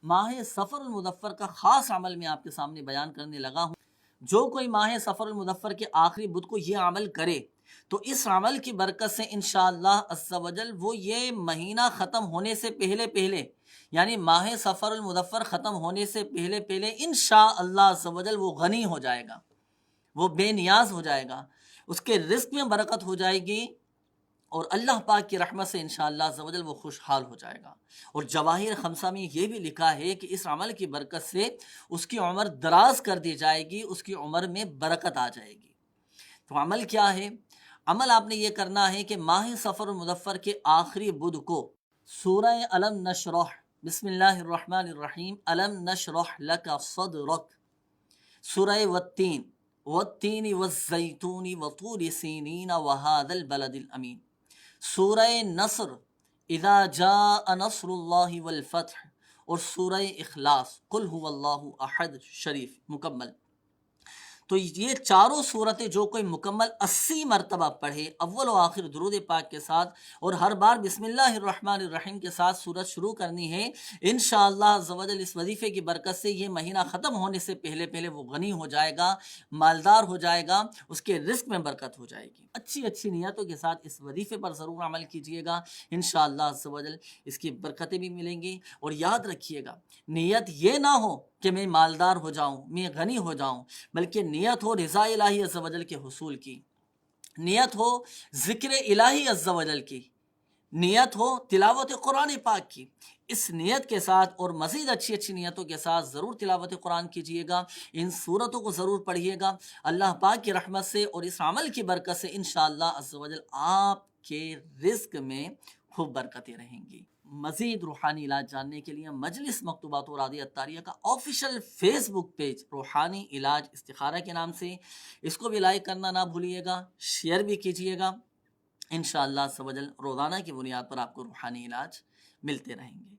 ماہ سفر المظفر کا خاص عمل میں آپ کے سامنے بیان کرنے لگا ہوں۔ جو کوئی ماہ سفر المظفر کے آخری بدھ کو یہ عمل کرے تو اس عمل کی برکت سے انشاءاللہ عز و جل وہ یہ مہینہ ختم ہونے سے پہلے پہلے، یعنی ماہ سفر المظفر ختم ہونے سے پہلے پہلے انشاءاللہ عز و جل وہ غنی ہو جائے گا، وہ بے نیاز ہو جائے گا، اس کے رزق میں برکت ہو جائے گی، اور اللہ پاک کی رحمت سے انشاءاللہ عز و جل وہ خوشحال ہو جائے گا۔ اور جواہر خمسہ میں یہ بھی لکھا ہے کہ اس عمل کی برکت سے اس کی عمر دراز کر دی جائے گی، اس کی عمر میں برکت آ جائے گی۔ تو عمل کیا ہے؟ عمل آپ نے یہ کرنا ہے کہ ماہ سفر المظفر کے آخری بدھ کو سورہ الم نشرح، بسم اللہ الرحمن الرحیم، الم نشرح لک صدرک، سورہ والتین، والتین والزیتون وطور سینین وہذا البلد الامین، سورہ نصر، اذا جاء نصر اللہ والفتح، اور سورہ اخلاص، قل هو اللہ احد شریف مکمل۔ تو یہ چاروں صورتیں جو کوئی مکمل 80 مرتبہ پڑھے اول و آخر درود پاک کے ساتھ، اور ہر بار بسم اللہ الرحمن الرحیم کے ساتھ سورت شروع کرنی ہے، انشاءاللہ عز و جل اس وظیفے کی برکت سے یہ مہینہ ختم ہونے سے پہلے پہلے وہ غنی ہو جائے گا، مالدار ہو جائے گا، اس کے رزق میں برکت ہو جائے گی۔ اچھی اچھی نیتوں کے ساتھ اس وظیفے پر ضرور عمل کیجئے گا، انشاءاللہ عز و جل اس کی برکتیں بھی ملیں گی۔ اور یاد رکھیے گا، نیت یہ نہ ہو کہ میں مالدار ہو جاؤں، میں غنی ہو جاؤں، بلکہ نیت ہو رضا الہی عز و جل کے حصول کی، نیت ہو ذکر الہی عز و جل کی، نیت ہو تلاوت قرآن پاک کی۔ اس نیت کے ساتھ اور مزید اچھی اچھی نیتوں کے ساتھ ضرور تلاوت قرآن کیجئے گا، ان صورتوں کو ضرور پڑھیے گا، اللہ پاک کی رحمت سے اور اس عمل کی برکت سے انشاءاللہ عز و جل آپ کے رزق میں خوب برکتیں رہیں گی۔ مزید روحانی علاج جاننے کے لیے مجلس مکتوبات و رادیہ الطاریہ کا آفیشیل فیس بک پیج روحانی علاج استخارہ کے نام سے، اس کو بھی لائک کرنا نہ بھولیے گا، شیئر بھی کیجیے گا۔ انشاءاللہ عز و جل روزانہ کی بنیاد پر آپ کو روحانی علاج ملتے رہیں گے۔